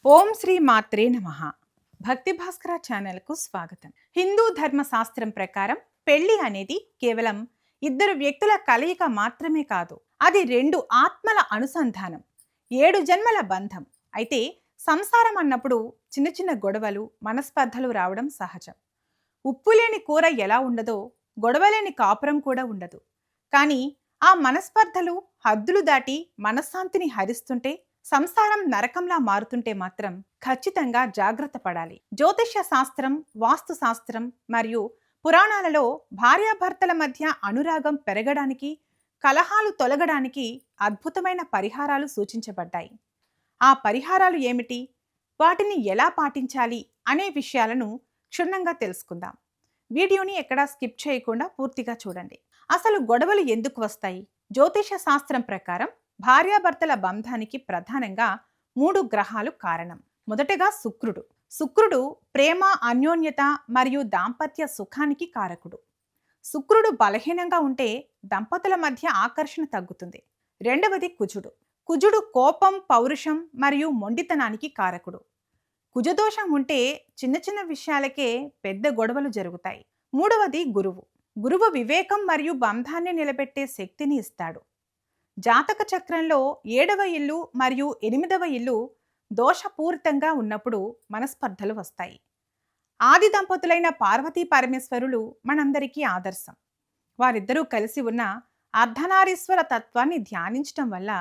ఓం శ్రీ మాత్రే నమః. భక్తి భాస్కర ఛానల్కు స్వాగతం. హిందూ ధర్మ శాస్త్రం ప్రకారం పెళ్లి అనేది కేవలం ఇద్దరు వ్యక్తుల కలయిక మాత్రమే కాదు, అది రెండు ఆత్మల అనుసంధానం, 7 జన్మల బంధం. అయితే సంసారం అన్నప్పుడు చిన్న చిన్న గొడవలు, మనస్పర్ధలు రావడం సహజం. ఉప్పు లేని కూర ఎలా ఉండదో గొడవలేని కాపురం కూడా ఉండదు. కానీ ఆ మనస్పర్ధలు హద్దులు దాటి మనశ్శాంతిని హరిస్తుంటే, సంసారం నరకంలా మారుతుంటే మాత్రం ఖచ్చితంగా జాగ్రత్త పడాలి. జ్యోతిష్య శాస్త్రం, వాస్తు శాస్త్రం మరియు పురాణాలలో భార్యాభర్తల మధ్య అనురాగం పెరగడానికి, కలహాలు తొలగడానికి అద్భుతమైన పరిహారాలు సూచించబడ్డాయి. ఆ పరిహారాలు ఏమిటి, వాటిని ఎలా పాటించాలి అనే విషయాలను క్షుణ్ణంగా తెలుసుకుందాం. వీడియోని ఎక్కడా స్కిప్ చేయకుండా పూర్తిగా చూడండి. అసలు గొడవలు ఎందుకు వస్తాయి? జ్యోతిష శాస్త్రం ప్రకారం భార్యాభర్తల బంధానికి ప్రధానంగా 3 గ్రహాలు కారణం. మొదటగా శుక్రుడు. శుక్రుడు ప్రేమ, అన్యోన్యత మరియు దాంపత్య సుఖానికి కారకుడు. శుక్రుడు బలహీనంగా ఉంటే దంపతుల మధ్య ఆకర్షణ తగ్గుతుంది. రెండవది కుజుడు. కుజుడు కోపం, పౌరుషం మరియు మొండితనానికి కారకుడు. కుజదోషం ఉంటే చిన్న చిన్న విషయాలకే పెద్ద గొడవలు జరుగుతాయి. మూడవది గురువు. గురువు వివేకం మరియు బంధాన్ని నిలబెట్టే శక్తిని ఇస్తాడు. జాతక చక్రంలో 7వ ఇల్లు మరియు 8వ ఇల్లు దోషపూరితంగా ఉన్నప్పుడు మనస్పర్ధలు వస్తాయి. ఆది దంపతులైన పార్వతీ పరమేశ్వరులు మనందరికీ ఆదర్శం. వారిద్దరూ కలిసి ఉన్న అర్ధనారీశ్వర తత్వాన్ని ధ్యానించటం వల్ల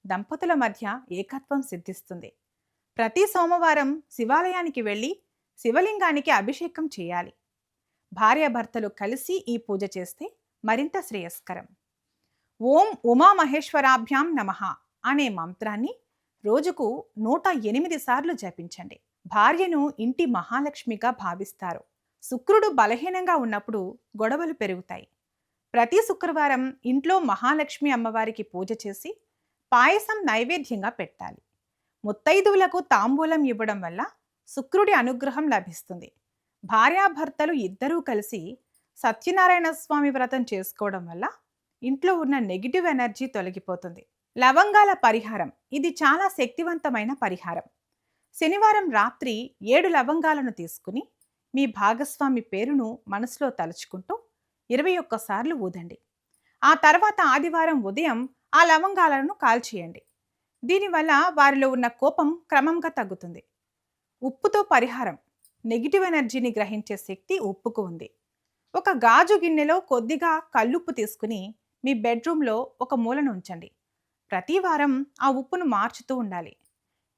దంపతుల మధ్య ఏకత్వం సిద్ధిస్తుంది. ప్రతి సోమవారం శివాలయానికి వెళ్ళి శివలింగానికి అభిషేకం చేయాలి. భార్యాభర్తలు కలిసి ఈ పూజ చేస్తే మరింత శ్రేయస్కరం. ఓం ఉమామహేశ్వరాభ్యాం నమః అనే మంత్రాన్ని రోజుకు 108 సార్లు జపించండి. భార్యను ఇంటి మహాలక్ష్మిగా భావిస్తారు. శుక్రుడు బలహీనంగా ఉన్నప్పుడు గొడవలు పెరుగుతాయి. ప్రతి శుక్రవారం ఇంట్లో మహాలక్ష్మి అమ్మవారికి పూజ చేసి పాయసం నైవేద్యంగా పెట్టాలి. ముత్తైదువులకు తాంబూలం ఇవ్వడం వల్ల శుక్రుడి అనుగ్రహం లభిస్తుంది. భార్యాభర్తలు ఇద్దరూ కలిసి సత్యనారాయణ స్వామి వ్రతం చేసుకోవడం వల్ల ఇంట్లో ఉన్న నెగిటివ్ ఎనర్జీ తొలగిపోతుంది. లవంగాల పరిహారం. ఇది చాలా శక్తివంతమైన పరిహారం. శనివారం రాత్రి 7 లవంగాలను తీసుకుని మీ భాగస్వామి పేరును మనసులో తలుచుకుంటూ 21 సార్లు ఊదండి. ఆ తర్వాత ఆదివారం ఉదయం ఆ లవంగాలను కాల్చేయండి. దీనివల్ల వారిలో ఉన్న కోపం క్రమంగా తగ్గుతుంది. ఉప్పుతో పరిహారం. నెగిటివ్ ఎనర్జీని గ్రహించే శక్తి ఉప్పుకు ఉంది. ఒక గాజు గిన్నెలో కొద్దిగా కల్లుప్పు తీసుకుని మీ బెడ్రూమ్లో ఒక మూలను ఉంచండి. ప్రతి వారం ఆ ఉప్పును మార్చుతూ ఉండాలి.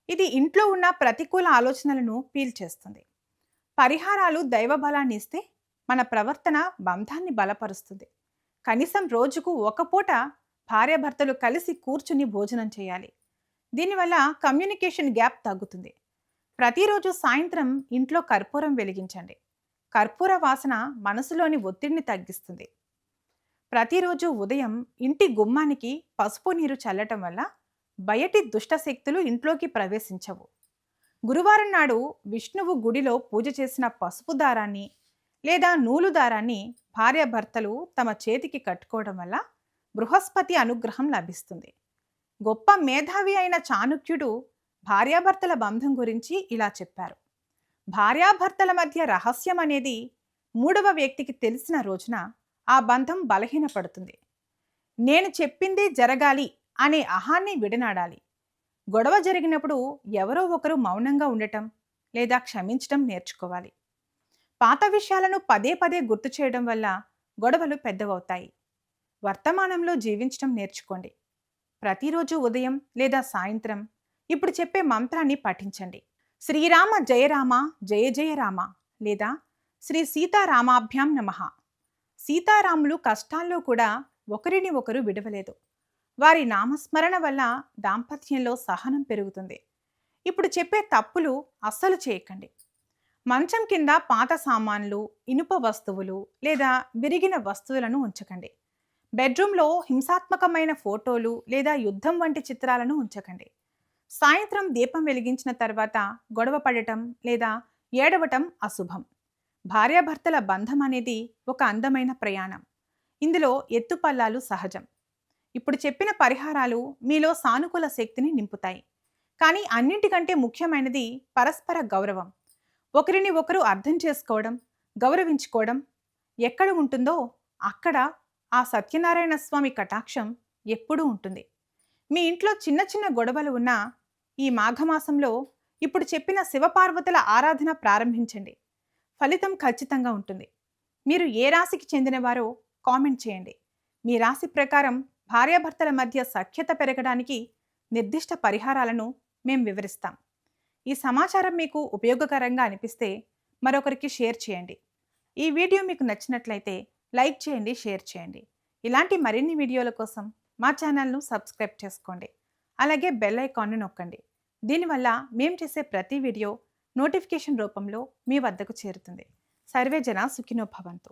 ఇది ఇంట్లో ఉన్న ప్రతికూల ఆలోచనలను పీల్చేస్తుంది. పరిహారాలు దైవ బలాన్ని ఇస్తే మన ప్రవర్తన బంధాన్ని బలపరుస్తుంది. కనీసం రోజుకు ఒక పూట భార్యాభర్తలు కలిసి కూర్చుని భోజనం చేయాలి. దీనివల్ల కమ్యూనికేషన్ గ్యాప్ తగ్గుతుంది. ప్రతిరోజు సాయంత్రం ఇంట్లో కర్పూరం వెలిగించండి. కర్పూర వాసన మనసులోని ఒత్తిడిని తగ్గిస్తుంది. ప్రతిరోజు ఉదయం ఇంటి గుమ్మానికి పసుపు నీరు చల్లటం వల్ల బయటి దుష్ట శక్తులు ఇంట్లోకి ప్రవేశించవు. గురువారం నాడు విష్ణువు గుడిలో పూజ చేసిన పసుపు దారాన్ని లేదా నూలు దారాన్ని భార్యాభర్తలు తమ చేతికి కట్టుకోవడం వల్ల బృహస్పతి అనుగ్రహం లభిస్తుంది. గొప్ప మేధావి అయిన చాణక్యుడు భార్యాభర్తల బంధం గురించి ఇలా చెప్పారు: భార్యాభర్తల మధ్య రహస్యం అనేది 3వ వ్యక్తికి తెలిసిన రోజున ఆ బంధం బలహీనపడుతుంది. నేను చెప్పిందే జరగాలి అనే అహాన్ని విడనాడాలి. గొడవ జరిగినప్పుడు ఎవరో ఒకరు మౌనంగా ఉండటం లేదా క్షమించడం నేర్చుకోవాలి. పాత విషయాలను పదే పదే గుర్తు చేయడం వల్ల గొడవలు పెద్దవవుతాయి. వర్తమానంలో జీవించడం నేర్చుకోండి. ప్రతిరోజు ఉదయం లేదా సాయంత్రం ఇప్పుడు చెప్పే మంత్రాన్ని పఠించండి. శ్రీరామ జయ రామ జయ జయ రామ లేదా శ్రీ సీతారామాభ్యాం నమః. సీతారాములు కష్టాల్లో కూడా ఒకరిని ఒకరు విడవలేదు. వారి నామస్మరణ వల్ల దాంపత్యంలో సహనం పెరుగుతుంది. ఇప్పుడు చెప్పే తప్పులు అస్సలు చేయకండి. మంచం కింద పాత సామాన్లు, ఇనుప వస్తువులు లేదా విరిగిన వస్తువులను ఉంచకండి. బెడ్రూమ్లో హింసాత్మకమైన ఫోటోలు లేదా యుద్ధం వంటి చిత్రాలను ఉంచకండి. సాయంత్రం దీపం వెలిగించిన తర్వాత గొడవ పడటం లేదా ఏడవటం అశుభం. భార్యాభర్తల బంధం అనేది ఒక అందమైన ప్రయాణం. ఇందులో ఎత్తుపల్లాలు సహజం. ఇప్పుడు చెప్పిన పరిహారాలు మీలో సానుకూల శక్తిని నింపుతాయి. కానీ అన్నింటికంటే ముఖ్యమైనది పరస్పర గౌరవం. ఒకరిని ఒకరు అర్థం చేసుకోవడం, గౌరవించుకోవడం ఎక్కడ ఉంటుందో అక్కడ ఆ సత్యనారాయణ స్వామి కటాక్షం ఎప్పుడూ ఉంటుంది. మీ ఇంట్లో చిన్న చిన్న గొడవలు ఉన్నా ఈ మాఘమాసంలో ఇప్పుడు చెప్పిన శివపార్వతుల ఆరాధన ప్రారంభించండి. ఫలితం ఖచ్చితంగా ఉంటుంది. మీరు ఏ రాశికి చెందినవారో కామెంట్ చేయండి. మీ రాశి ప్రకారం భార్యాభర్తల మధ్య సఖ్యత పెరగడానికి నిర్దిష్ట పరిహారాలను మేము వివరిస్తాం. ఈ సమాచారం మీకు ఉపయోగకరంగా అనిపిస్తే మరొకరికి షేర్ చేయండి. ఈ వీడియో మీకు నచ్చినట్లయితే లైక్ చేయండి, షేర్ చేయండి. ఇలాంటి మరిన్ని వీడియోల కోసం మా ఛానల్ను సబ్స్క్రైబ్ చేసుకోండి. అలాగే బెల్ ఐకాన్ను నొక్కండి. దీనివల్ల మేము చేసే ప్రతి వీడియో నోటిఫికేషన్ రూపంలో మీ వద్దకు చేరుతుంది. సర్వే జన సుఖినో భవంతు.